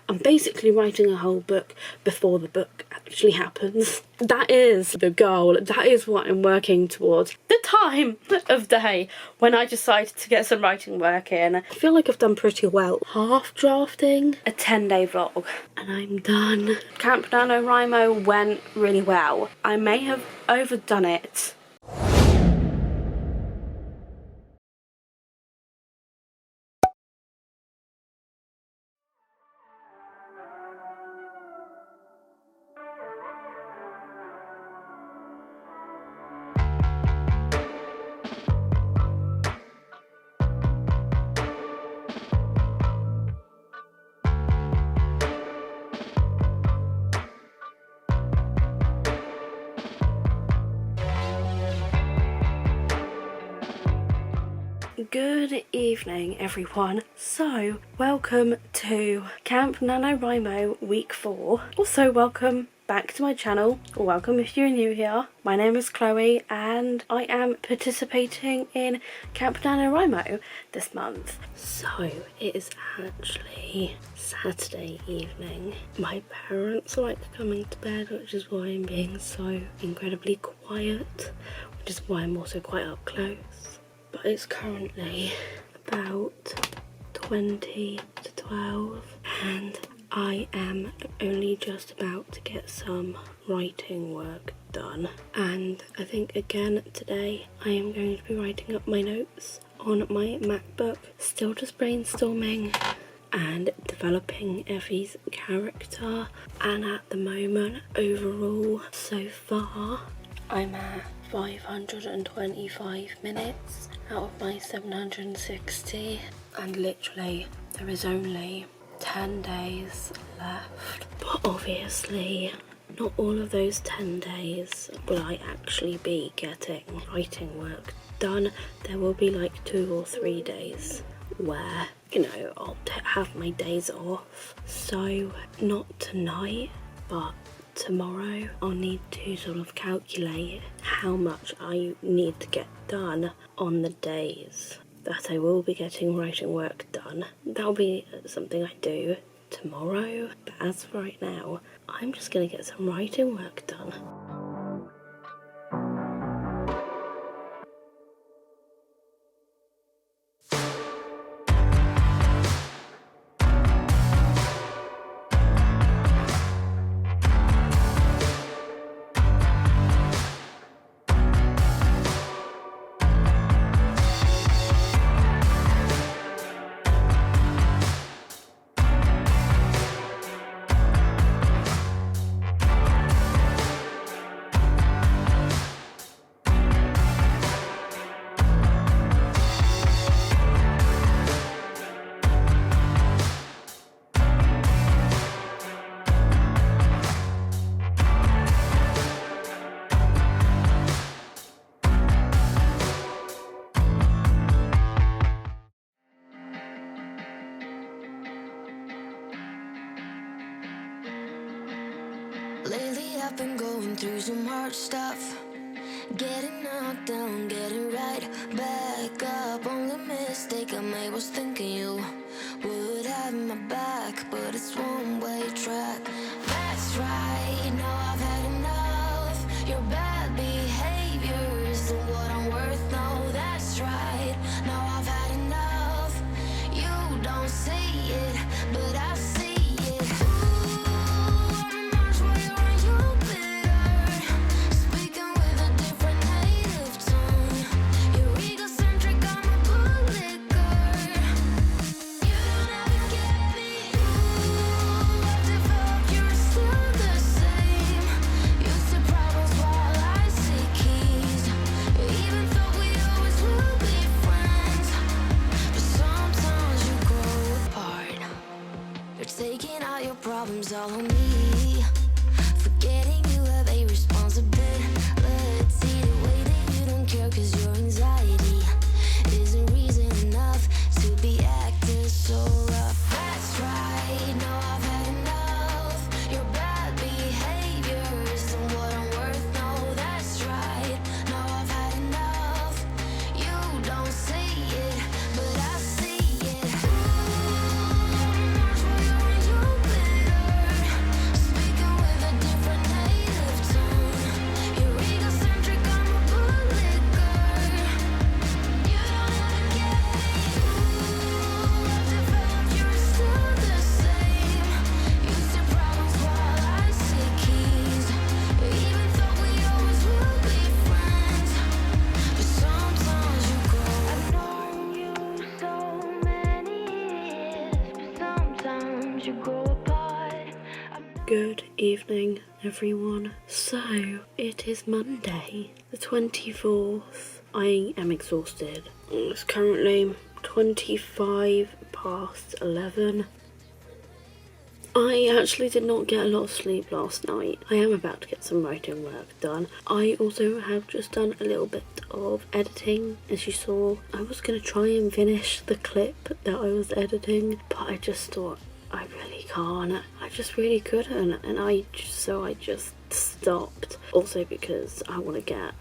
I'm basically writing a whole book before the book actually happens. That is the goal. That is what I'm working towards. The time of day when I decided to get some writing work in. I feel like I've done pretty well. Half drafting a 10-day vlog and I'm done. Camp NaNoWriMo went really well. I may have overdone it. Good evening everyone. So welcome to Camp NaNoWriMo Week 4. Also welcome back to my channel, or welcome if you're new here. My name is Chloe and I am participating in Camp NaNoWriMo this month. So it is actually Saturday evening. My parents like coming to bed, which is why I'm being so incredibly quiet, which is why I'm also quite up close. But it's currently about 20 to 12 and I am only just about to get some writing work done. And I think again today I am going to be writing up my notes on my MacBook. Still just brainstorming and developing Effie's character, and at the moment overall so far I'm at 525 minutes out of my 760, and literally there is only 10 days left. But obviously not all of those 10 days will I actually be getting writing work done. There will be like 2 or 3 days where, you know, I'll have my days off. So not tonight, but tomorrow I'll need to sort of calculate how much I need to get done on the days that I will be getting writing work done. That'll be something I do tomorrow, but as for right now, I'm just gonna get some writing work done. Lately I've been going through some hard stuff, getting knocked down, getting right back up. Only mistake I made was thinking you would have my back, but it's one-way track. That's right, now I've had enough. Your bad behavior isn't what I'm worth, no, that's right. Now I've had enough. You don't see it, but I see it. Taking all your problems all on me, forgetting you have a responsibility. The way that you don't care cause your anxiety isn't reason enough to be acting so rough. That's right, now I've had enough. Your bad behavior isn't what I'm worth, no, that's right. Now I've had enough. You don't see it, but I see it. Ooh, you grow apart. Good evening, everyone. So, it is Monday, the 24th. I am exhausted. It's currently 25 past 11. I actually did not get a lot of sleep last night. I am about to get some writing work done. I also have just done a little bit of editing. As you saw, I was going to try and finish the clip that I was editing, but I just thought, I really can't. I just really couldn't, and I just stopped. Also because I want to get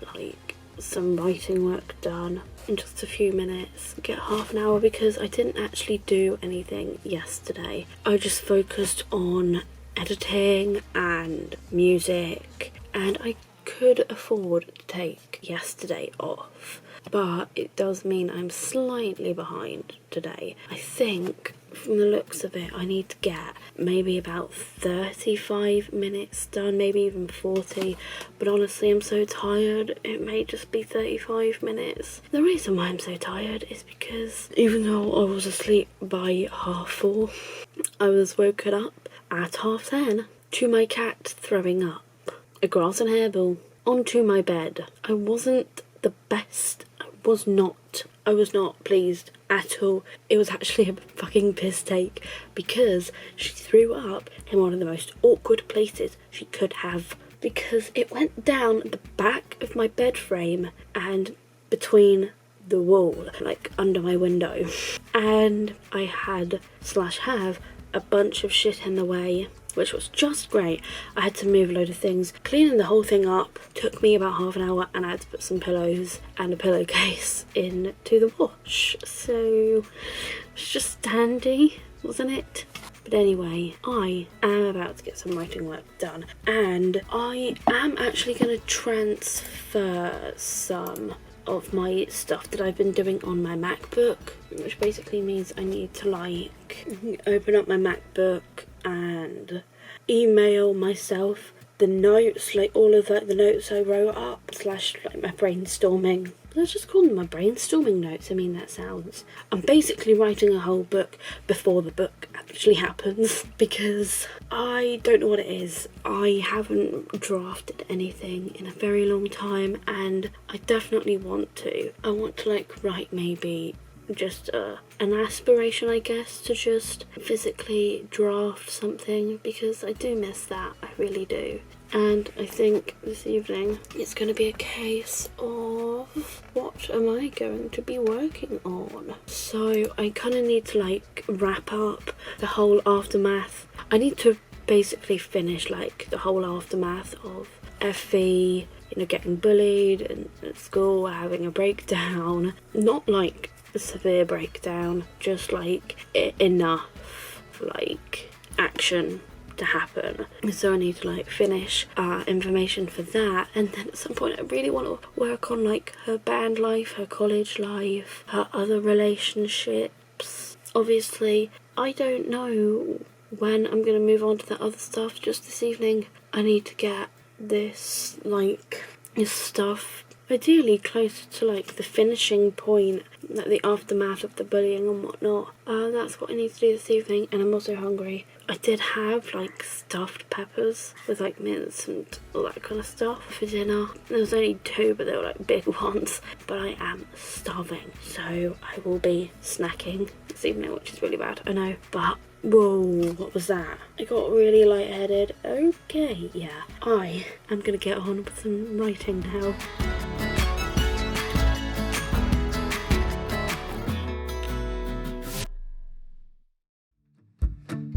some writing work done in just a few minutes, get half an hour, because I didn't actually do anything yesterday. I just focused on editing and music, and I could afford to take yesterday off, but it does mean I'm slightly behind today. I think from the looks of it, I need to get maybe about 35 minutes done, maybe even 40, but honestly I'm so tired, it may just be 35 minutes. The reason why I'm so tired is because even though I was asleep by 4:30, I was woken up at 10:30 to my cat throwing up a grass and hairball onto my bed. I wasn't the best. I was not pleased at all. It was actually a fucking piss take because she threw up in one of the most awkward places she could have, because it went down the back of my bed frame and between the wall, under my window, and I have a bunch of shit in the way, which was just great. I had to move a load of things. Cleaning the whole thing up took me about half an hour, and I had to put some pillows and a pillowcase into the wash. So it was just handy, wasn't it? But anyway, I am about to get some writing work done, and I am actually going to transfer some of my stuff that I've been doing on my MacBook, which basically means I need to open up my MacBook and email myself the notes, all of the notes I wrote up, / my brainstorming. Let's just call them my brainstorming notes. I mean, that sounds... I'm basically writing a whole book before the book actually happens, because I don't know what it is. I haven't drafted anything in a very long time, and I definitely want to. I want to write maybe just an aspiration, I guess, to just physically draft something, because I do miss that. I really do. And I think this evening it's going to be a case of what am I going to be working on. So I kind of need to wrap up the whole aftermath. I need to basically finish the whole aftermath of Effie, getting bullied at school, having a breakdown. Not a severe breakdown, just enough for action to happen. So I need to finish information for that, and then at some point I really want to work on her band life, her college life, her other relationships. Obviously I don't know when I'm going to move on to the other stuff. Just this evening I need to get this this stuff ideally closer to the finishing point, the aftermath of the bullying and whatnot. That's what I need to do this evening, and I'm also hungry. I did have stuffed peppers with mince and all that kind of stuff for dinner. There was only 2, but they were big ones. But I am starving, so I will be snacking this evening, which is really bad, I know. But whoa, what was that? I got really lightheaded. Okay, yeah, I am gonna get on with some writing now.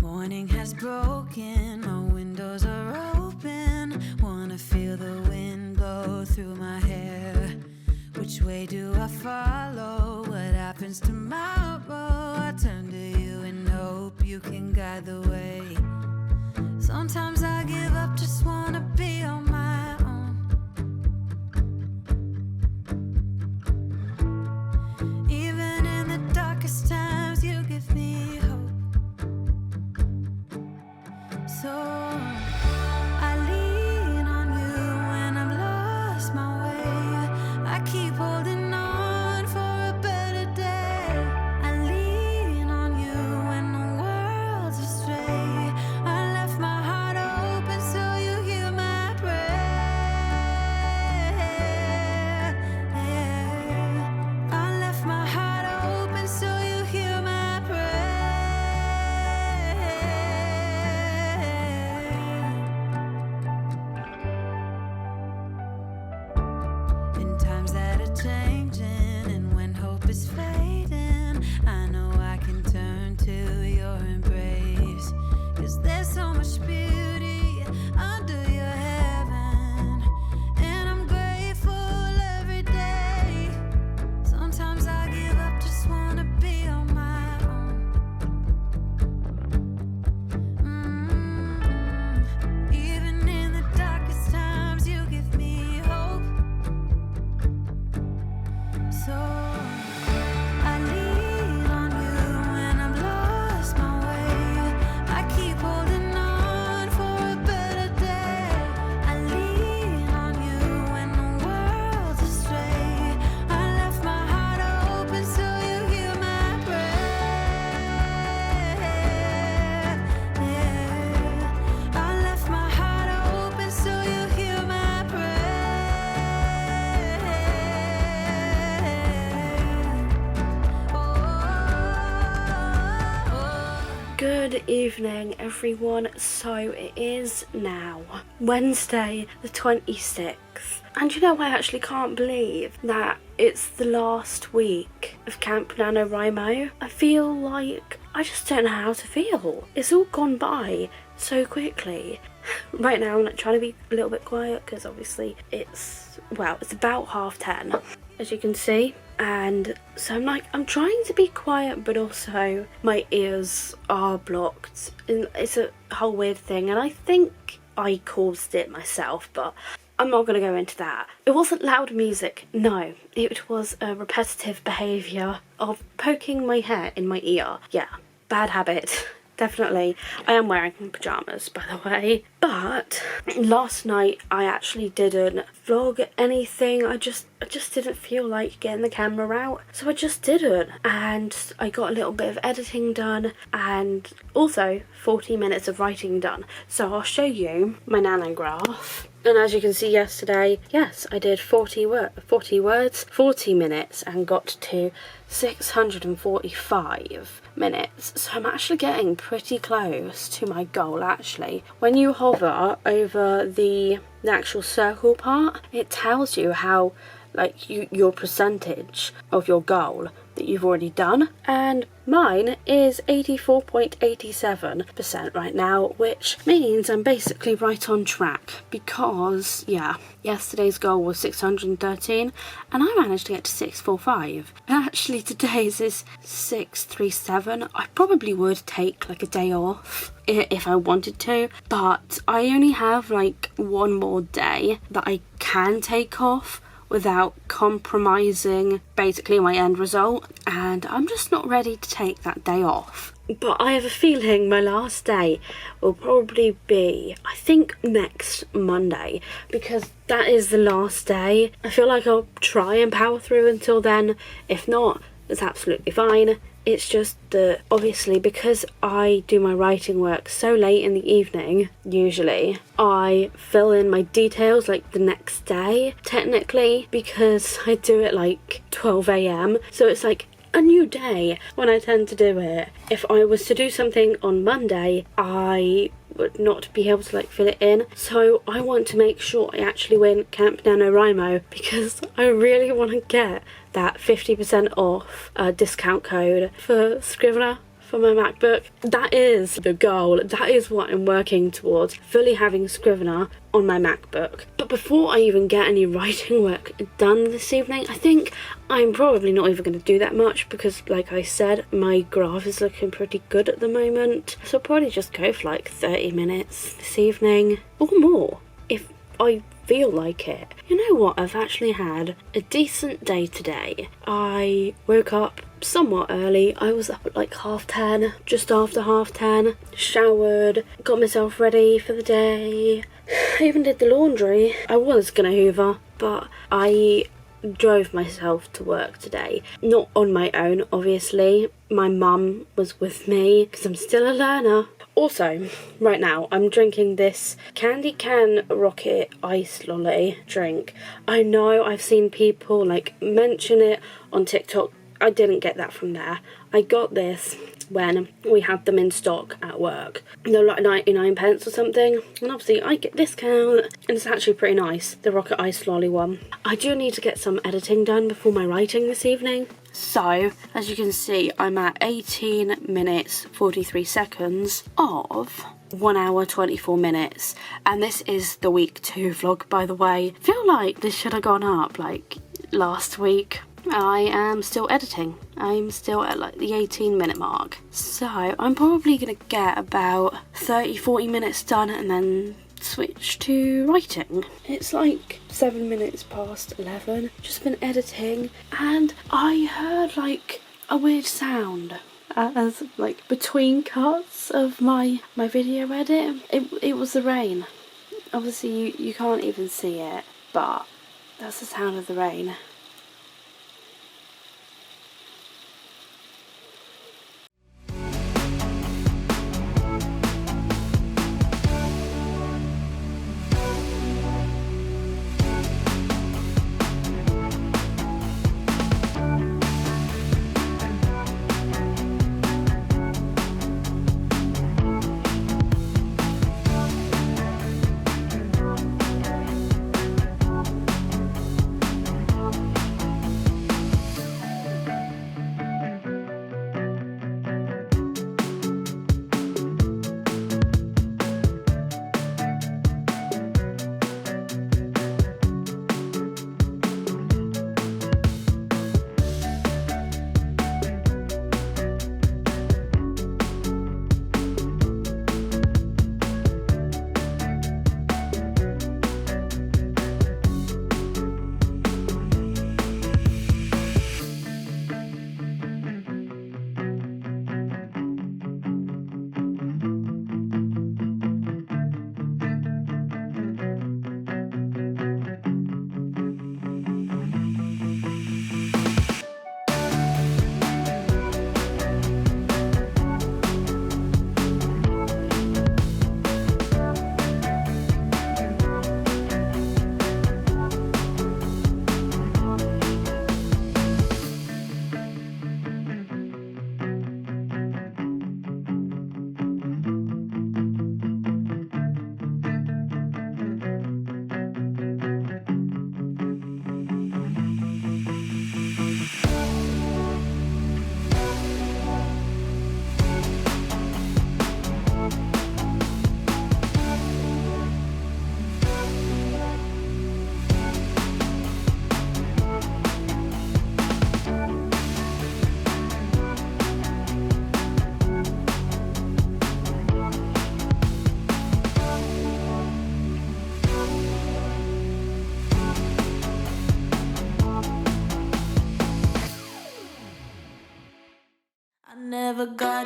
Morning has broken, my windows are open. Wanna feel the wind blow through my hair. Which way do I follow? What happens tomorrow? I turn to you and hope you can guide the way. Sometimes I give up, just wanna be on my own. Even in the darkest times, you give me hope. So I lean on you when I'm lost my way. I keep holding on for a better day. I lean on you when the world's astray. Good evening everyone. So it is now Wednesday the 26th, and you know, I actually can't believe that it's the last week of Camp NaNoWriMo. I feel like I just don't know how to feel. It's all gone by so quickly. Right now I'm like trying to be a little bit quiet because obviously it's about 10:30, as you can see. And so I'm trying to be quiet, but also my ears are blocked. And it's a whole weird thing, and I think I caused it myself, but I'm not going to go into that. It wasn't loud music, no. It was a repetitive behaviour of poking my hair in my ear. Yeah, bad habit. Definitely. I am wearing pyjamas, by the way. But last night I actually didn't vlog anything. I just didn't feel like getting the camera out, so I just didn't. And I got a little bit of editing done and also 40 minutes of writing done. So I'll show you my nanograph. And as you can see yesterday, yes, I did 40 words, 40 minutes, and got to 645 minutes. So I'm actually getting pretty close to my goal, actually. When you hover over the actual circle part, it tells you how, like, your percentage of your goal that you've already done, and mine is 84.87% right now, which means I'm basically right on track because, yeah, yesterday's goal was 613 and I managed to get to 645, and actually today's is 637. I probably would take like a day off if I wanted to, but I only have like one more day that I can take off without compromising basically my end result, and I'm just not ready to take that day off. But I have a feeling my last day will probably be, I think, next Monday, because that is the last day. I feel like I'll try and power through until then. If not, that's absolutely fine. It's just that obviously because I do my writing work so late in the evening, usually, I fill in my details like the next day, technically, because I do it like 12 AM. So it's like a new day when I tend to do it. If I was to do something on Monday, I would not be able to like fill it in. So I want to make sure I actually win Camp NaNoWriMo because I really want to get that 50% off discount code for Scrivener for my MacBook. That is the goal. That is what I'm working towards, fully having Scrivener on my MacBook. But before I even get any writing work done this evening, I think I'm probably not even going to do that much because, like I said, my graph is looking pretty good at the moment. So I'll probably just go for like 30 minutes this evening or more if I feel like it. You know what? I've actually had a decent day today. I woke up somewhat early. I was up at like 10:30, just after 10:30, showered, got myself ready for the day. I even did the laundry. I was gonna hoover, but I drove myself to work today. Not on my own, obviously. My mum was with me because I'm still a learner. Also, right now, I'm drinking this Candy Can Rocket Ice Lolly drink. I know I've seen people like mention it on TikTok. I didn't get that from there. I got this when we had them in stock at work. They're like 99 pence or something, and obviously I get discount, and it's actually pretty nice, the Rocket Ice Lolly one. I do need to get some editing done before my writing this evening. So, as you can see, I'm at 18 minutes 43 seconds of 1 hour 24 minutes, and this is the week 2 vlog, by the way. I feel like this should have gone up like last week. I am still editing. I'm still at like the 18-minute mark. So I'm probably going to get about 30-40 minutes done and then switch to writing. It's like 7 minutes past 11. Just been editing and I heard like a weird sound as like between cuts of my video edit. It was the rain. Obviously you can't even see it, but that's the sound of the rain.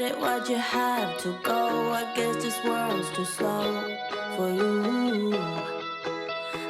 it? Why'd you have to go? I guess this world's too slow for you.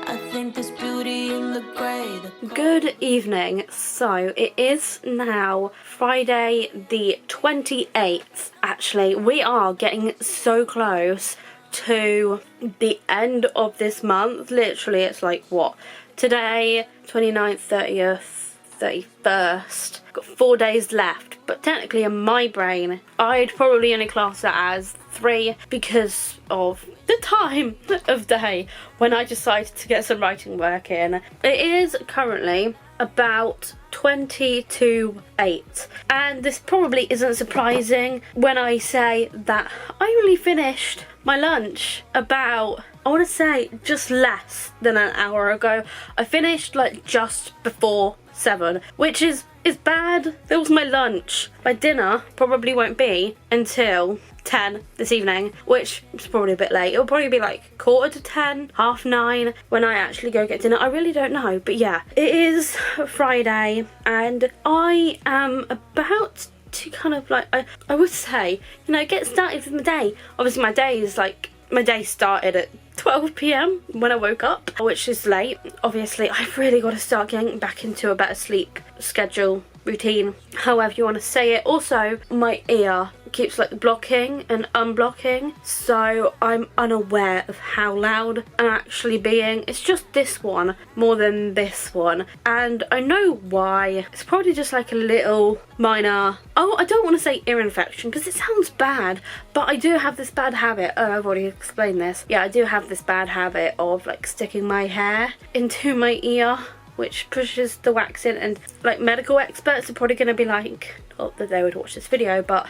I think there's beauty in the grey. Good evening. So it is now Friday the 28th. Actually, we are getting so close to the end of this month. Literally, it's like what? Today, 29th, 30th, 31st. Got 4 days left, but technically in my brain, I'd probably only class that as 3 because of the time of day when I decided to get some writing work in. It is currently about 20 to 8, and this probably isn't surprising when I say that I only finished my lunch about, I want to say, just less than an hour ago. I finished like just before 7, which is bad. That was my lunch. My dinner probably won't be until 10 this evening, which is probably a bit late. It'll probably be like 9:45, 9:30 when I actually go get dinner. I really don't know, but yeah, it is Friday and I am about to kind of like, I would say, you know, get started with my day. Obviously my day started at 12 p.m. when I woke up, which is late. Obviously, I've really got to start getting back into a better sleep schedule, routine, however you want to say it. Also, my ear keeps like blocking and unblocking, so I'm unaware of how loud I'm actually being. It's just this one more than this one, and I know why. It's probably just like a little minor, oh, I don't want to say ear infection because it sounds bad, but I do have this bad habit. Oh, I've already explained this. Yeah, I do have this bad habit of like sticking my hair into my ear, which pushes the wax in, and like medical experts are probably going to be like, not that they would watch this video, but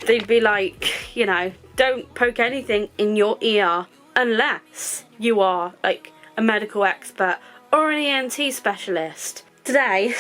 they'd be like, you know, don't poke anything in your ear unless you are like a medical expert or an ENT specialist. Today,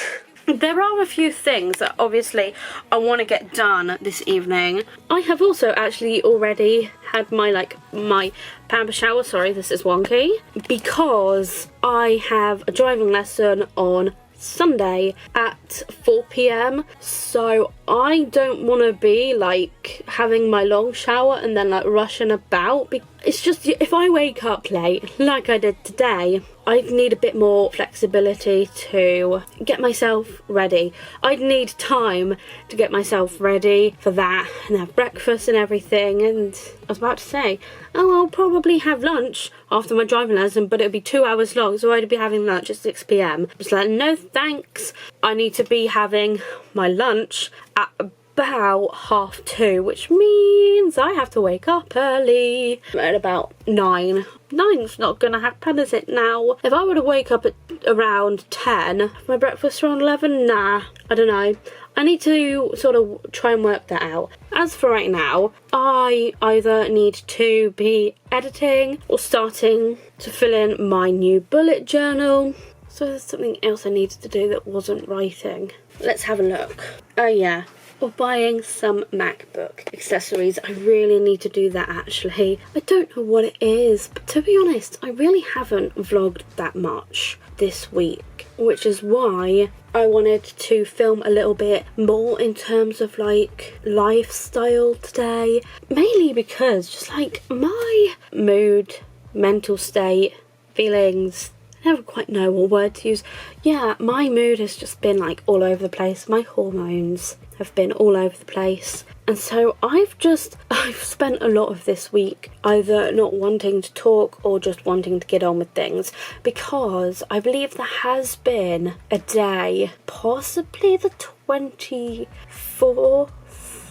there are a few things that obviously I want to get done this evening. I have also actually already had my pamper shower. Sorry, this is wonky, because I have a driving lesson on Sunday at 4 p.m. so I don't want to be like having my long shower and then like rushing about. It's just, if I wake up late like I did today, I'd need a bit more flexibility to get myself ready. I'd need time to get myself ready for that and have breakfast and everything. And I was about to say, oh, I'll probably have lunch after my driving lesson, but it'll be 2 hours long, so I'd be having lunch at 6 p.m. I was like, no thanks. I need to be having my lunch at about 2:30, which means I have to wake up early at about 9. 9's not gonna happen, is it now? If I were to wake up at around 10, my breakfast around 11, nah, I don't know. I need to sort of try and work that out. As for right now, I either need to be editing or starting to fill in my new bullet journal. So there's something else I needed to do that wasn't writing. Let's have a look. Oh yeah, or buying some MacBook accessories. I really need to do that actually. I don't know what it is, but to be honest, I really haven't vlogged that much this week, which is why I wanted to film a little bit more in terms of like lifestyle today, mainly because just like my mood, mental state, feelings, I never quite know what word to use. Yeah, my mood has just been like all over the place. My hormones have been all over the place. And so I've spent a lot of this week either not wanting to talk or just wanting to get on with things, because I believe there has been a day, possibly the 24th.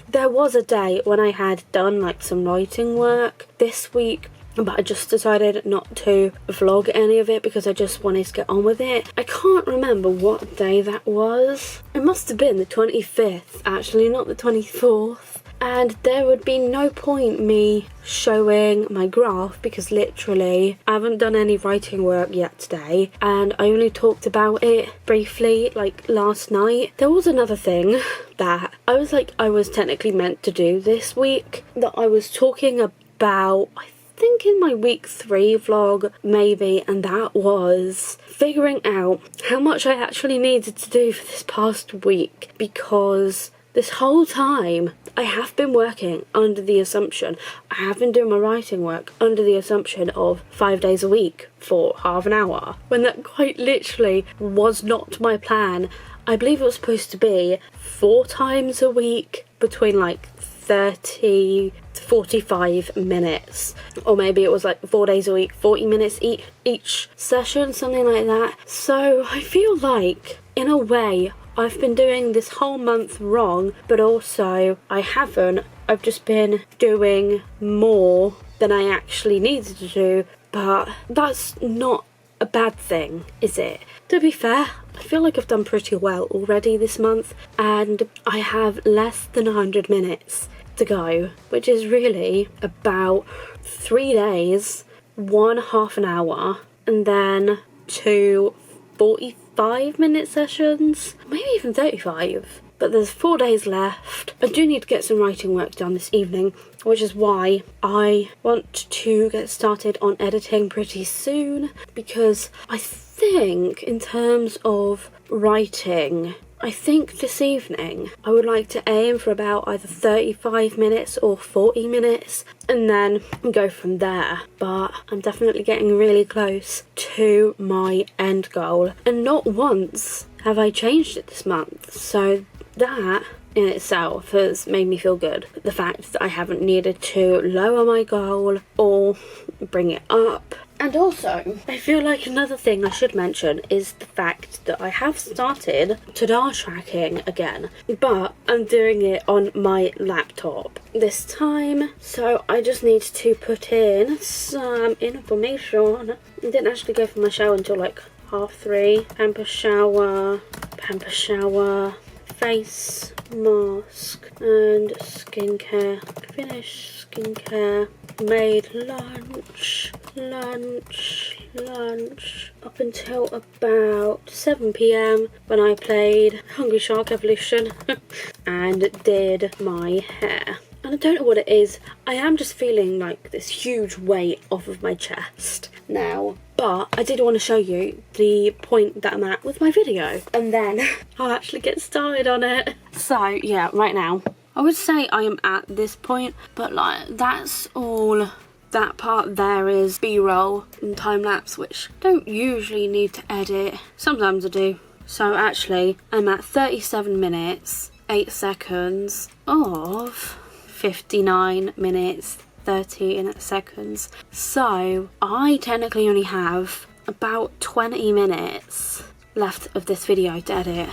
There was a day when I had done like some writing work this week, but I just decided not to vlog any of it because I just wanted to get on with it. I can't remember what day that was. It must have been the 25th, actually, not the 24th. And there would be no point me showing my graph because literally I haven't done any writing work yet today, and I only talked about it briefly like last night. There was another thing that I was technically meant to do this week that I was talking about, I think in my week 3 vlog maybe, and that was figuring out how much I actually needed to do for this past week, because this whole time I have been working under the assumption, I have been doing my writing work under the assumption of 5 days a week for half an hour, when that quite literally was not my plan. I believe it was supposed to be 4 times a week between like 30 to 45 minutes, or maybe it was like 4 days a week, 40 minutes each session, something like that. So I feel like in a way I've been doing this whole month wrong, but also I haven't. I've just been doing more than I actually needed to do, but that's not a bad thing, is it? To be fair, I feel like I've done pretty well already this month, and I have less than 100 minutes to go, which is really about 3 days, 1 half an hour, and then 2 45-minute sessions, maybe even 35. But there's 4 days left. I do need to get some writing work done this evening, which is why I want to get started on editing pretty soon, because I think in terms of writing, I think this evening I would like to aim for about either 35 minutes or 40 minutes and then go from there. But I'm definitely getting really close to my end goal, and not once have I changed it this month, so that in itself has made me feel good. The fact that I haven't needed to lower my goal or bring it up. And also, I feel like another thing I should mention is the fact that I have started to-do tracking again, but I'm doing it on my laptop this time, so I just need to put in some information. I didn't actually go for my shower until like 3:30. Pamper shower, face mask and skincare. Finished skincare, made lunch up until about 7 PM when I played Hungry Shark Evolution and did my hair. And I don't know what it is, I am just feeling like this huge weight off of my chest now. But I did want to show you the point that I'm at with my video, and then I'll actually get started on it. So yeah, right now I would say I am at this point, but like that's all. That part there is B-roll and time-lapse, which don't usually need to edit. Sometimes I do. So actually I'm at 37 minutes 8 seconds of 59 minutes 13 seconds. So I technically only have about 20 minutes left of this video to edit.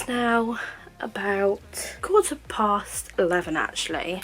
now about 11:15 actually.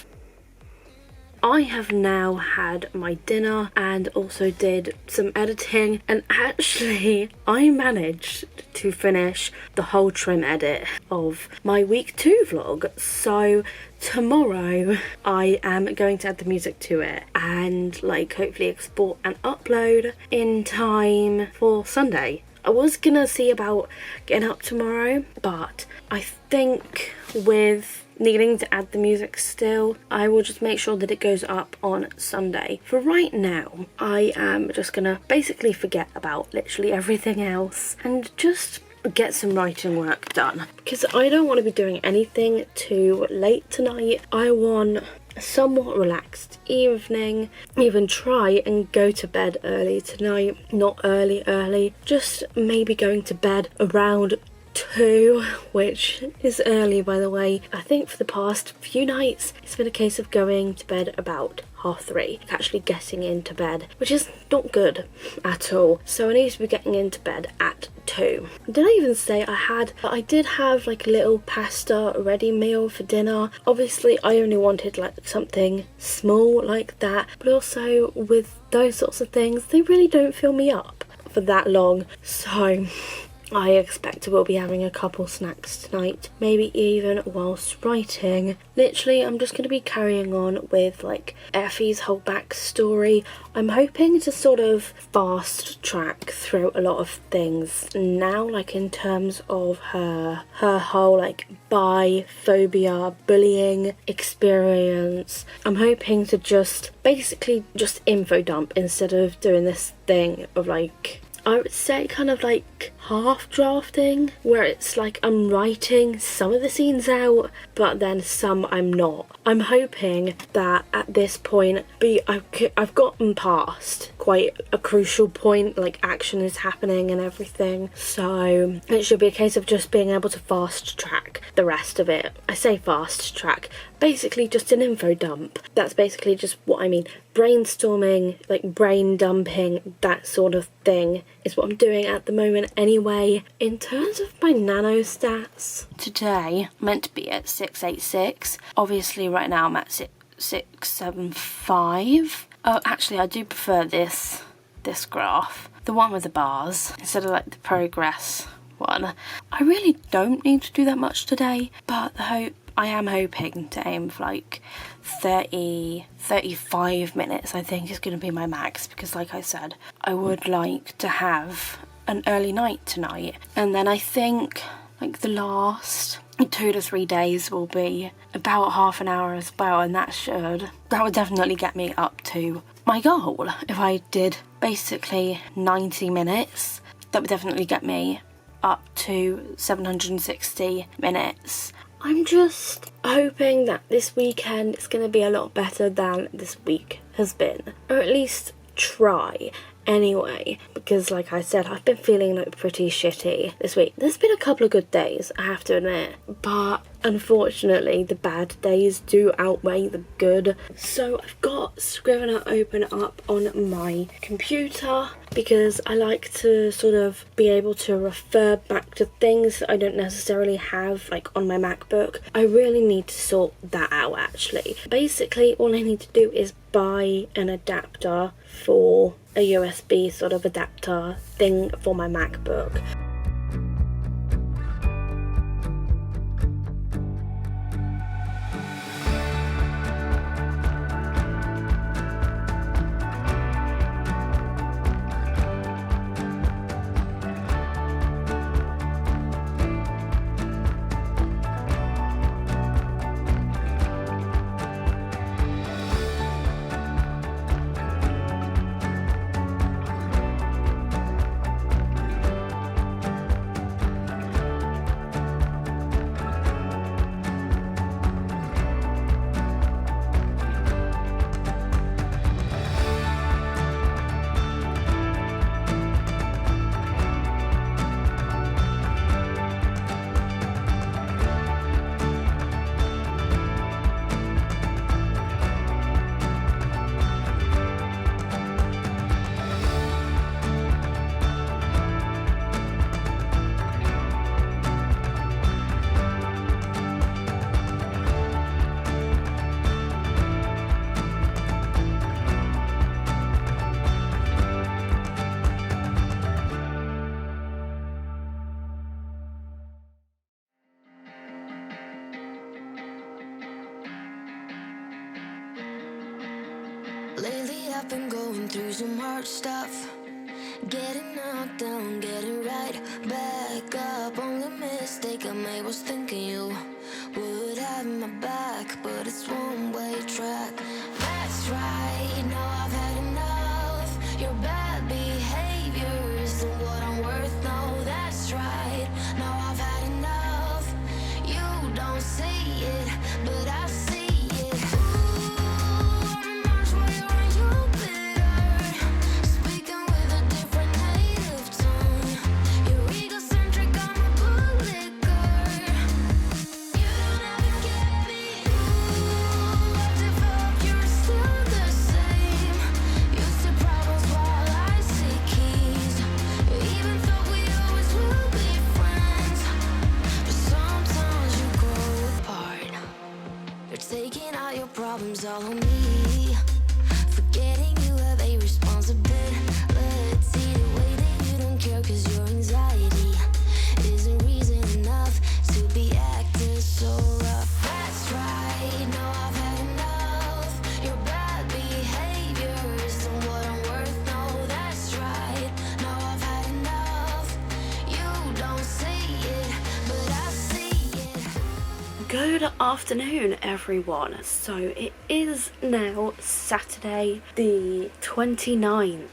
I have now had my dinner and also did some editing, and actually I managed to finish the whole trim edit of my week 2 vlog. So tomorrow I am going to add the music to it and like hopefully export and upload in time for Sunday. I was gonna see about getting up tomorrow, but I think with needing to add the music still, I will just make sure that it goes up on Sunday. For right now, I am just gonna basically forget about literally everything else and just get some writing work done, because I don't want to be doing anything too late tonight. I want a somewhat relaxed evening, even try and go to bed early tonight. Not early, just maybe going to bed around 2, which is early by the way. I think for the past few nights it's been a case of going to bed about 3:30, actually getting into bed, which is not good at all. So I need to be getting into bed at 2. Did I even say I did have like a little pasta ready meal for dinner. Obviously I only wanted like something small like that, but also with those sorts of things, they really don't fill me up for that long. So I expect we'll be having a couple snacks tonight, maybe even whilst writing. Literally, I'm just going to be carrying on with like Effie's whole backstory. I'm hoping to sort of fast track through a lot of things now, like in terms of her whole like biphobia, bullying experience. I'm hoping to just basically just info dump instead of doing this thing of like, I would say kind of like half drafting, where it's like I'm writing some of the scenes out but then some I'm not. I'm hoping that at this point I've gotten past quite a crucial point, like action is happening and everything, so it should be a case of just being able to fast track the rest of it. I say fast track, basically just an info dump. That's basically just what I mean. Brainstorming, like brain dumping, that sort of thing is what I'm doing at the moment anyway. In terms of my nano stats, today I'm meant to be at 686. Obviously right now I'm at 675. Oh, actually I do prefer this graph, the one with the bars, instead of like the progress one. I really don't need to do that much today, but I am hoping to aim for like 35 minutes I think is going to be my max, because like I said, I would like to have an early night tonight, and then I think like the last 2 to 3 days will be about half an hour as well, and that would definitely get me up to my goal. If I did basically 90 minutes, that would definitely get me up to 760 minutes. I'm just hoping that this weekend is going to be a lot better than this week has been, or at least try anyway, because like I said, I've been feeling like pretty shitty this week. There's been a couple of good days, I have to admit, but unfortunately the bad days do outweigh the good. So I've got Scrivener open up on my computer because I like to sort of be able to refer back to things that I don't necessarily have like on my MacBook. I really need to sort that out actually. Basically all I need to do is buy an adapter for a USB sort of adapter thing for my MacBook. Lately I've been going through some hard stuff. Getting knocked down, getting right back up. Only mistake I made was thinking you would have my back, but it's one-way track. That's right, now I've had enough. Your bad behavior isn't what I'm worth, no, that's right. Now I've had enough. You don't see it, but I see it. Ooh, reminds me when you're bitter, speaking with a different native tongue. You're egocentric, I'm a bootlicker. You don't ever get me. Ooh, I developed, you're still the same. You see problems while I see keys. Even though we always will be friends, but sometimes you grow apart. You're taking out your problems all on me, forgetting you have a responsibility. The way that you don't care cause your anxiety isn't reason enough to be acting so rough. That's right, now I've had enough. Your bad behavior isn't what I'm worth, no, that's right. Now I've had enough. You don't see it, but I see it. Good afternoon, everyone. So it is now Saturday the 29th,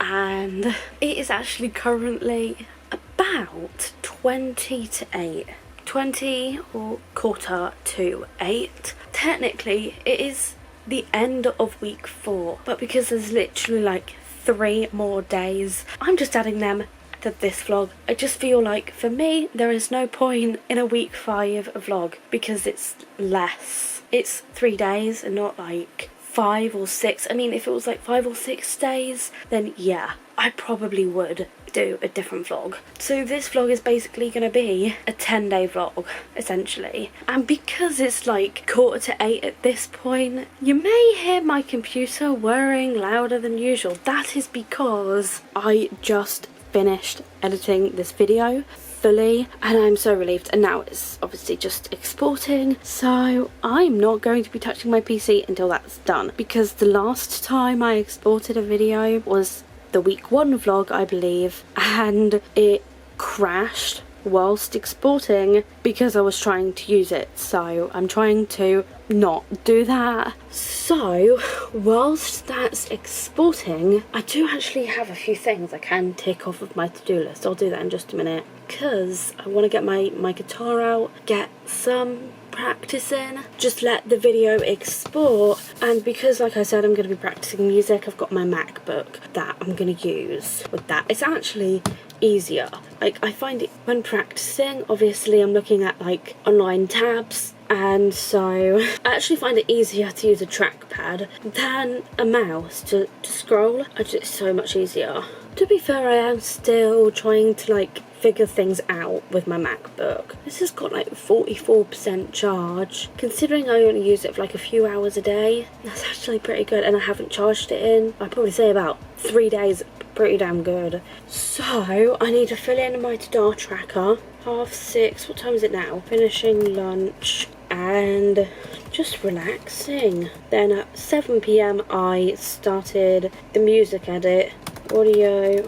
and it is actually currently about 20 to 8. 20 or quarter to 8. Technically, it is the end of week 4, but because there's literally like 3 more days, I'm just adding them to this vlog. I just feel like for me there is no point in a week 5 vlog because it's less. It's 3 days and not like 5 or 6. I mean, if it was like 5 or 6 days, then yeah, I probably would do a different vlog. So this vlog is basically going to be a 10-day vlog essentially, and because it's like quarter to 8 at this point, you may hear my computer whirring louder than usual. That is because I just finished editing this video fully and I'm so relieved, and now it's obviously just exporting, so I'm not going to be touching my PC until that's done, because the last time I exported a video was the week 1 vlog, I believe, and it crashed whilst exporting because I was trying to use it, so I'm trying to not do that. So whilst that's exporting, I do actually have a few things I can tick off of my to-do list. I'll do that in just a minute because I want to get my guitar out, get some practice in, just let the video export, and because like I said I'm going to be practicing music, I've got my MacBook that I'm going to use with that. It's actually easier. Like, I find it when practicing, obviously I'm looking at like online tabs, and so I actually find it easier to use a trackpad than a mouse to scroll. It's so much easier. To be fair, I am still trying to like figure things out with my MacBook. This has got like 44% charge. Considering I only use it for like a few hours a day, that's actually pretty good, and I haven't charged it in, I'd probably say about 3 days. Pretty damn good. So I need to fill in my to-do tracker. 6:30. What time is it now? Finishing lunch and just relaxing. Then at 7 PM I started the music edit, audio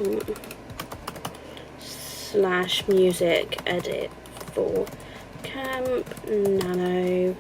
/ music edit for Camp Nano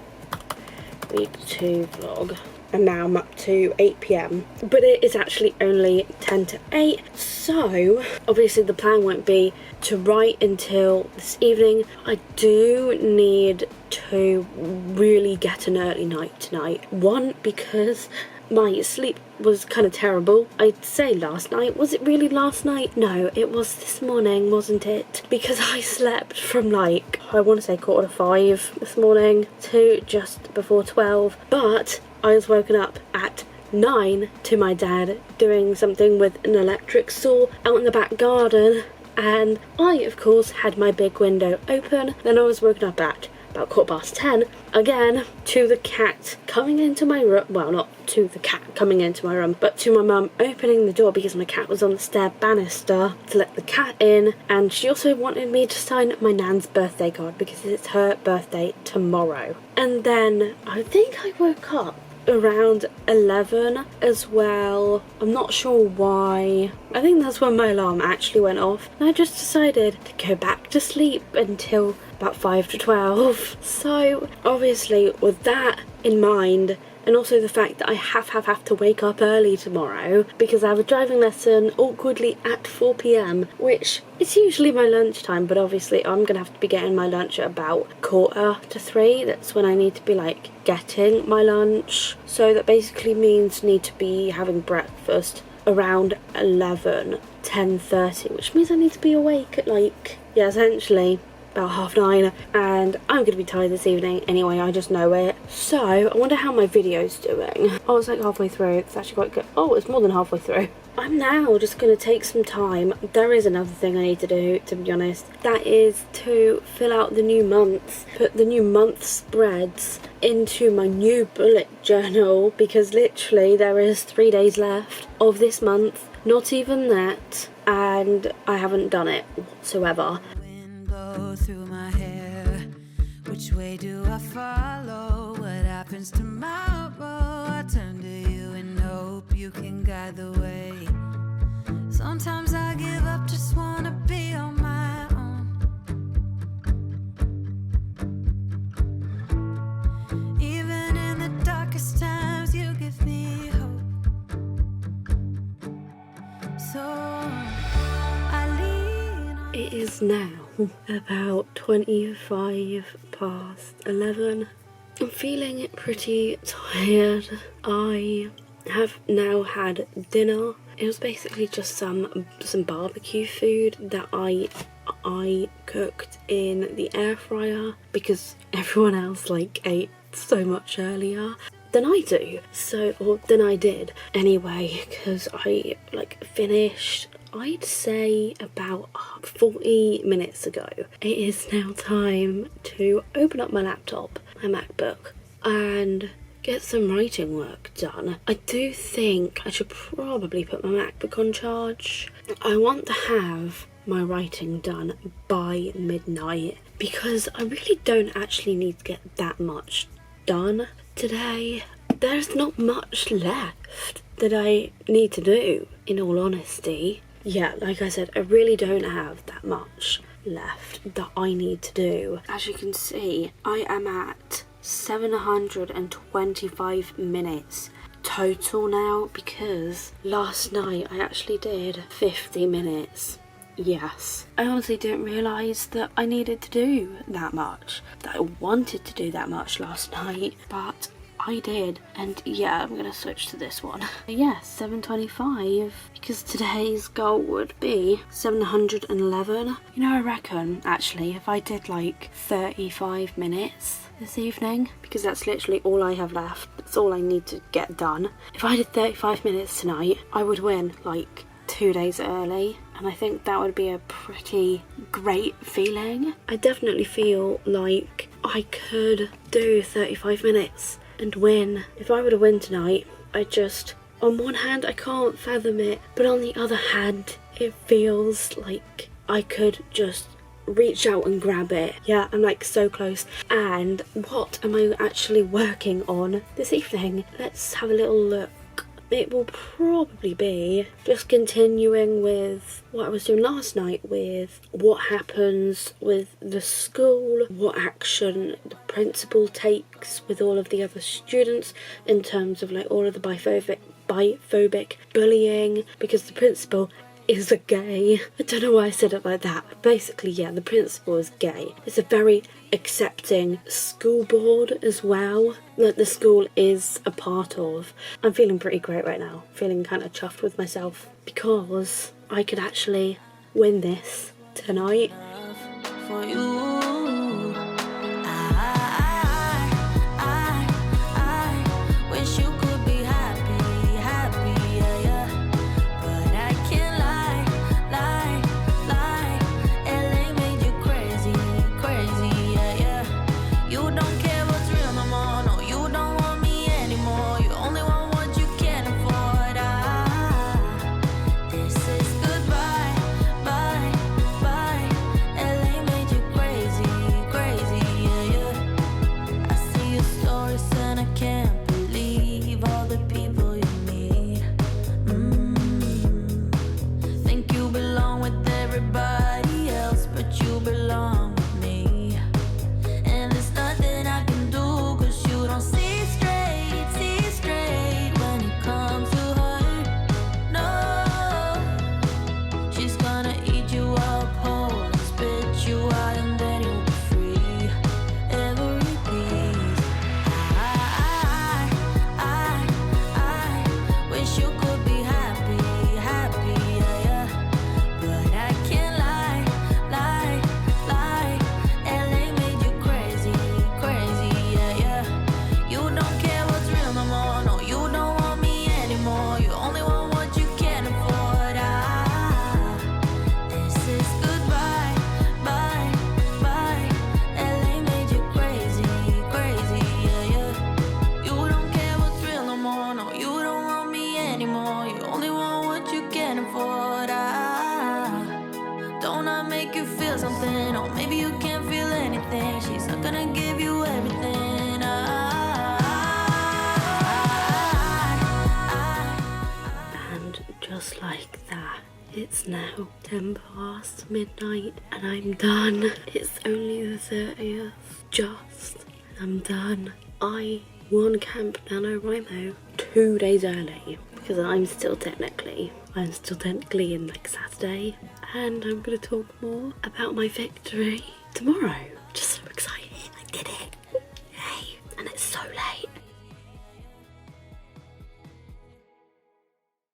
Week 2 vlog. And now I'm up to 8 PM, but it is actually only 10 to 8, so obviously the plan won't be to write until this evening. I do need to really get an early night tonight. One, because my sleep was kind of terrible. I'd say last night. Was it really last night? No, it was this morning, wasn't it? Because I slept from like, I want to say 4:45 this morning to just before 12, but I was woken up at 9 to my dad doing something with an electric saw out in the back garden, and I of course had my big window open. Then I was woken up at about 10:15 again to the cat coming into my room. Well, not to the cat coming into my room, but to my mum opening the door because my cat was on the stair banister to let the cat in, and she also wanted me to sign my nan's birthday card because it's her birthday tomorrow. And then I think I woke up around 11 as well. I'm not sure why. I think that's when my alarm actually went off, and I just decided to go back to sleep until about 5 to 12. So obviously with that in mind, and also the fact that I have to wake up early tomorrow because I have a driving lesson awkwardly at 4 p.m, which is usually my lunchtime, but obviously I'm gonna have to be getting my lunch at about 2:45. That's when I need to be like getting my lunch. So that basically means need to be having breakfast around 10:30, which means I need to be awake at like, yeah, essentially about 9:30, and I'm gonna be tired this evening anyway, I just know it. So I wonder how my video's doing. Oh, it's like halfway through. It's actually quite good. Oh, it's more than halfway through. I'm now just gonna take some time. There is another thing I need to do, to be honest. That is to fill out the new months, put the new month spreads into my new bullet journal, because literally there is 3 days left of this month, not even that, and I haven't done it whatsoever. Through my hair, which way do I follow? What happens tomorrow? I turn to you and hope you can guide the way. Sometimes I give up, just wanna be on my own. Even in the darkest times, you give me hope. So I lean on. It is now about 11:25. I'm feeling pretty tired. I have now had dinner. It was basically just some barbecue food that I cooked in the air fryer because everyone else like ate so much earlier than I do. Or than I did anyway, because I like finished, I'd say about 40 minutes ago. It is now time to open up my laptop, my MacBook, and get some writing work done. I do think I should probably put my MacBook on charge. I want to have my writing done by midnight because I really don't actually need to get that much done today. There's not much left that I need to do, in all honesty. Yeah, like I said, I really don't have that much left that I need to do. As you can see, I am at 725 minutes total now because last night I actually did 50 minutes. Yes, I honestly didn't realise that I needed to do that much, that I wanted to do that much last night, but I did. And yeah, I'm gonna switch to this one. Yeah, 725, because today's goal would be 711. You know, I reckon actually if I did like 35 minutes this evening, because that's literally all I have left, that's all I need to get done. If I did 35 minutes tonight, I would win like 2 days early, and I think that would be a pretty great feeling. I definitely feel like I could do 35 minutes and win. If I were to win tonight, on one hand I can't fathom it, but on the other hand it feels like I could just reach out and grab it. Yeah, I'm like so close. And what am I actually working on this evening? Let's have a little look. It will probably be just continuing with what I was doing last night, with what happens with the school, what action the principal takes with all of the other students in terms of like all of the biphobic bullying, because the principal is a gay. I don't know why I said it like that. Basically, yeah, the principal is gay. It's a very accepting school board as well, that the school is a part of. I'm feeling pretty great right now. Feeling kind of chuffed with myself because I could actually win this tonight. For you. I wish you could be happy, yeah, yeah. But I can't lie. LA made you crazy, yeah, yeah. You don't care what's real no more, no, you don't want me anymore. You only want what you can't afford. This is goodbye, bye. LA made you crazy. now 10 past midnight and I'm done. It's only the 30th, just, and I'm done. I won Camp NaNoWriMo 2 days early because I'm still technically in like Saturday, and I'm gonna talk more about my victory tomorrow. Just so excited, I did it. Yay, and it's so late.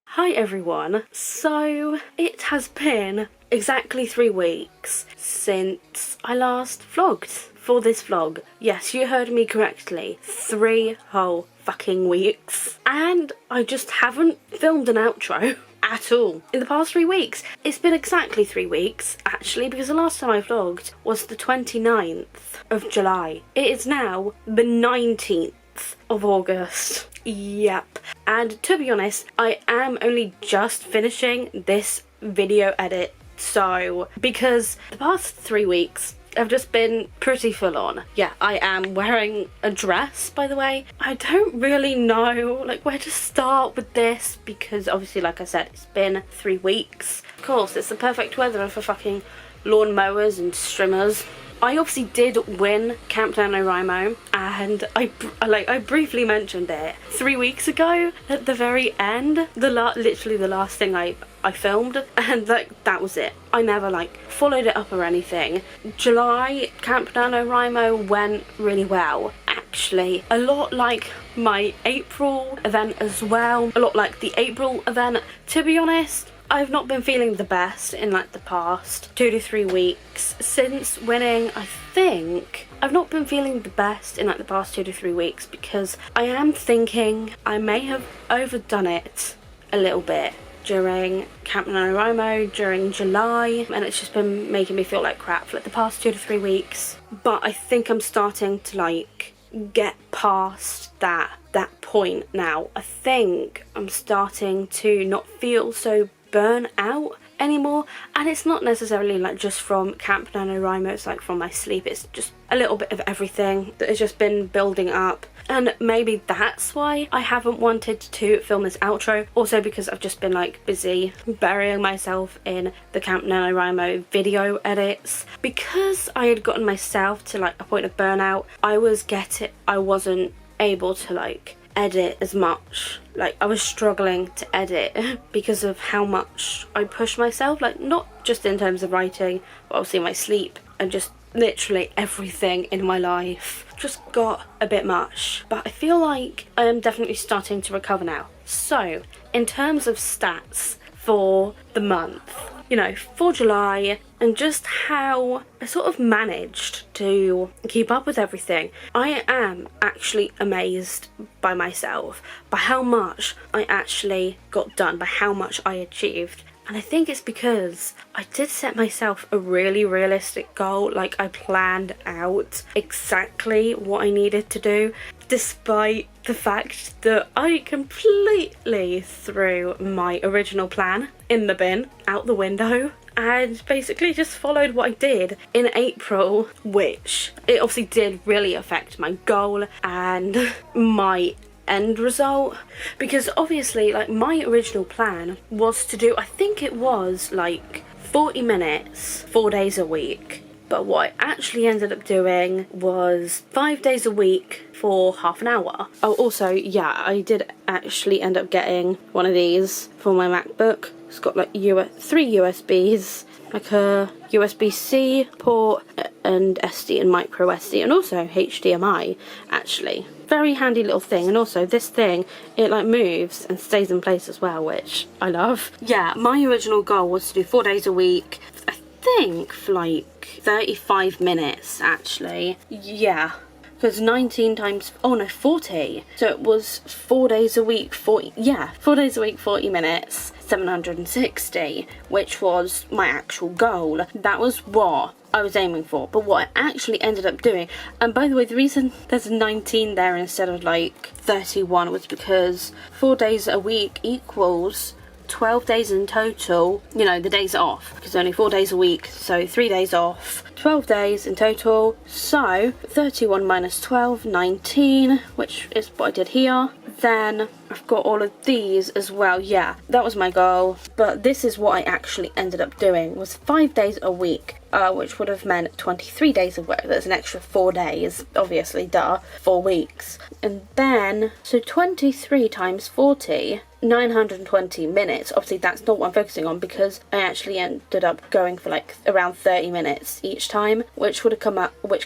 Hi everyone, so it has been exactly 3 weeks since I last vlogged for this vlog. Yes, you heard me correctly, 3 whole fucking weeks. And I just haven't filmed an outro at all in the past 3 weeks. It's been exactly 3 weeks actually, because the last time I vlogged was the 29th of July. It is now the 19th of August. Yep. And to be honest, I am only just finishing this video edit. So, because the past 3 weeks have just been pretty full on. Yeah, I am wearing a dress, by the way. I don't really know like where to start with this because obviously, like I said, it's been 3 weeks. Of course, it's the perfect weather for fucking lawn mowers and trimmers. I obviously did win Camp NaNoWriMo, and I briefly mentioned it 3 weeks ago at the very end. Literally the last thing I filmed, and like that was it. I never like followed it up or anything. July Camp NaNoWriMo went really well. Actually, a lot like my April event as well. A lot like the April event. To be honest, I've not been feeling the best in like the past 2 to 3 weeks since winning. I think I've not been feeling the best in like the past 2 to 3 weeks because I am thinking I may have overdone it a little bit during Camp NaNoWriMo during July, and it's just been making me feel like crap for like the past 2 to 3 weeks. But I think I'm starting to like get past that point now. I think I'm starting to not feel so burn out anymore, and it's not necessarily like just from Camp NaNoWriMo, it's like from my sleep. It's just a little bit of everything that has just been building up, and maybe that's why I haven't wanted to film this outro. Also because I've just been like busy burying myself in the Camp NaNoWriMo video edits. Because I had gotten myself to like a point of burnout, I wasn't able to like edit as much. Like I was struggling to edit because of how much I push myself, like not just in terms of writing, but obviously my sleep and just literally everything in my life just got a bit much. But I feel like I am definitely starting to recover now. So in terms of stats for the month, you know, for July, and just how I sort of managed to keep up with everything, I am actually amazed by myself, by how much I actually got done, by how much I achieved. And I think it's because I did set myself a really realistic goal. Like I planned out exactly what I needed to do, despite the fact that I completely threw my original plan in the bin, out the window, and basically just followed what I did in April, which it obviously did really affect my goal and my end result, because obviously like my original plan was to do, I think it was like 40 minutes 4 days a week, but what I actually ended up doing was 5 days a week for half an hour. Oh, also, yeah, I did actually end up getting one of these for my MacBook. It's got like 3 USBs, like a USB-C port and SD and micro SD, and also HDMI actually. Very handy little thing. And also this thing, it like moves and stays in place as well, which I love. Yeah, my original goal was to do 4 days a week, I think for like 35 minutes actually. Yeah, because 19 times, oh no, 40. So it was 4 days a week, 40, yeah, 4 days a week, 40 minutes, 760, which was my actual goal. That was what I was aiming for. But what I actually ended up doing, and by the way, the reason there's 19 there instead of like 31 was because 4 days a week equals 12 days in total, you know, the days off, because only 4 days a week, so 3 days off, 12 days in total. So 31 minus 12, 19, which is what I did here. then I've got all of these as well. Yeah, that was my goal, but this is what I actually ended up doing, was 5 days a week, which would have meant 23 days of work. That's an extra 4 days, obviously, duh, 4 weeks. And then, so 23 times 40, 920 minutes. Obviously that's not what I'm focusing on, because I actually ended up going for like around 30 minutes each time, which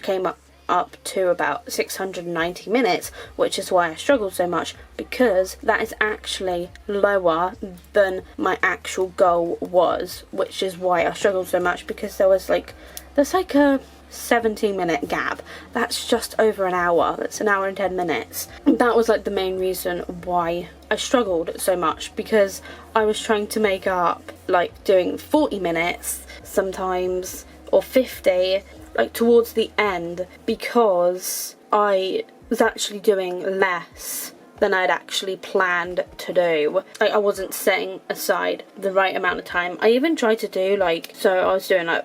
came up to about 690 minutes, which is why I struggled so much, because that is actually lower than my actual goal was, which is why I struggled so much, because there's like a 17-minute gap. That's just over an hour. That's an hour and 10 minutes. That was like the main reason why I struggled so much, because I was trying to make up like doing 40 minutes sometimes, or 50, like towards the end, because I was actually doing less than I'd actually planned to do. Like, I wasn't setting aside the right amount of time. I even tried to do so I was doing like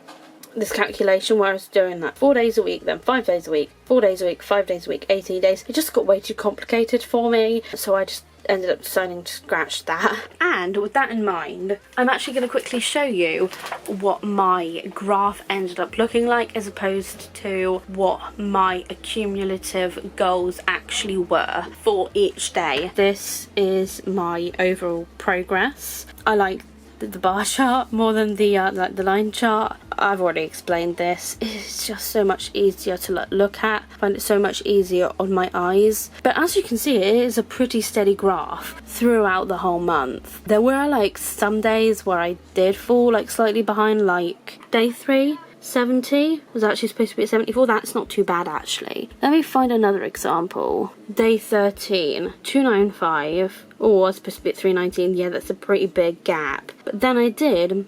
this calculation where I was doing like 4 days a week, then 5 days a week, 4 days a week, 5 days a week, 18 days. It just got way too complicated for me, so I just ended up deciding to scratch that. And with that in mind, I'm actually going to quickly show you what my graph ended up looking like, as opposed to what my accumulative goals actually were for each day. This is my overall progress. I like the bar chart more than the line chart. I've already explained this. It's just so much easier to look at. I find it so much easier on my eyes. But as you can see, it is a pretty steady graph throughout the whole month. There were like some days where I did fall like slightly behind, like day 3. 70 was actually supposed to be at 74. That's not too bad, actually. Let me find another example. Day 13, 295. Oh, I was supposed to be at 319. Yeah, that's a pretty big gap. But then I did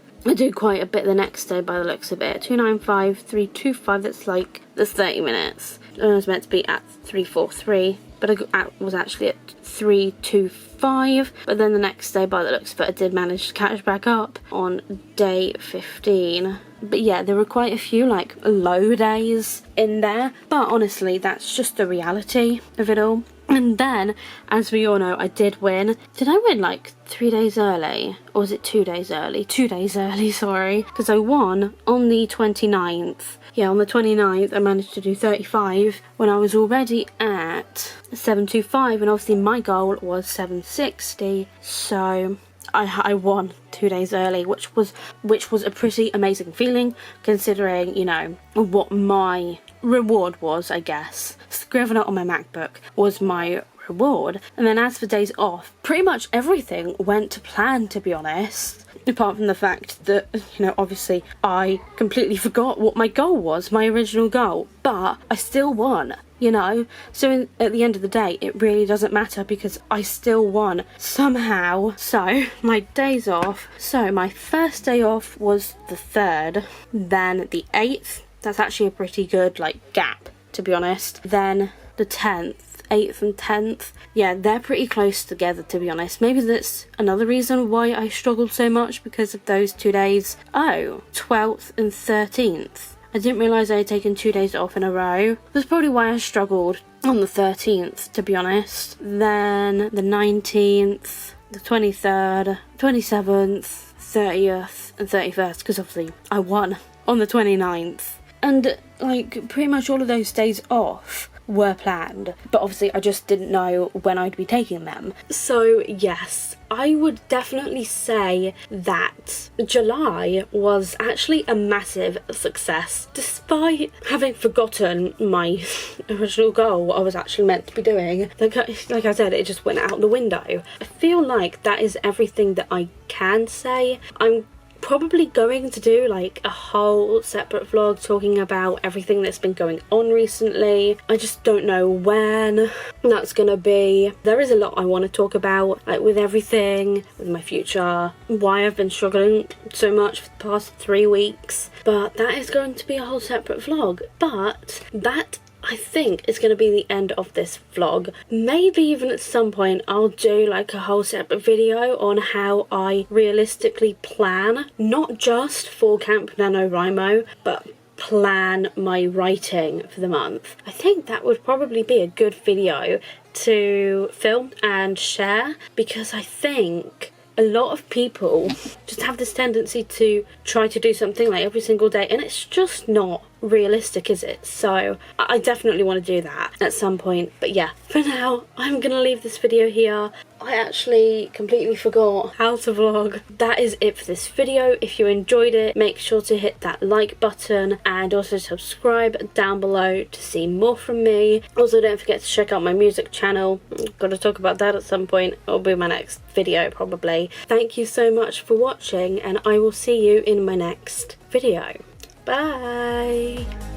quite a bit the next day by the looks of it. 295, 325, that's 30 minutes. I was meant to be at 343, but I was actually at 325. But then the next day by the looks of it, I did manage to catch back up on day 15. But yeah, there were quite a few like low days in there, but honestly that's just the reality of it all. And then, as we all know, I did win. Did I win like 3 days early? Or was it 2 days early? 2 days early, sorry. Because I won on the 29th. Yeah, on the 29th I managed to do 35 when I was already at 725, and obviously my goal was 760. So I won 2 days early, which was a pretty amazing feeling, considering, you know, what my reward was, I guess. Scrivener on my MacBook was my reward. And then as for days off, pretty much everything went to plan, to be honest. Apart from the fact that, you know, obviously I completely forgot what my goal was, my original goal, but I still won. You know, so at the end of the day, it really doesn't matter, because I still won somehow. So my days off. So my first day off was the 3rd, then the 8th. That's actually a pretty good gap, to be honest. Then the 10th, 8th and 10th. Yeah, they're pretty close together, to be honest. Maybe that's another reason why I struggled so much, because of those 2 days. Oh, 12th and 13th. I didn't realise I had taken 2 days off in a row. That's probably why I struggled on the 13th, to be honest. Then the 19th, the 23rd, 27th, 30th and 31st, because obviously I won on the 29th. And pretty much all of those days off were planned, but obviously I just didn't know when I'd be taking them. So yes, I would definitely say that July was actually a massive success, despite having forgotten my original goal, what I was actually meant to be doing. Like I said, it just went out the window. I feel like that is everything that I can say. I'm probably going to do a whole separate vlog talking about everything that's been going on recently. I just don't know when that's gonna be. There is a lot I want to talk about, with everything, with my future, why I've been struggling so much for the past 3 weeks, but that is going to be a whole separate vlog. But that, I think, it's going to be the end of this vlog. Maybe even at some point I'll do a whole separate video on how I realistically plan, not just for Camp NaNoWriMo, but plan my writing for the month, I think that would probably be a good video to film and share, because I think a lot of people just have this tendency to try to do something like every single day, and it's just not realistic, is it? So I definitely want to do that at some point. But yeah, for now I'm gonna leave this video here. I actually completely forgot how to vlog. That is it for this video. If you enjoyed it, make sure to hit that like button and also subscribe down below to see more from me. Also, don't forget to check out my music channel. Gotta talk about that at some point. It'll be my next video probably. Thank you so much for watching, and I will see you in my next video. Bye!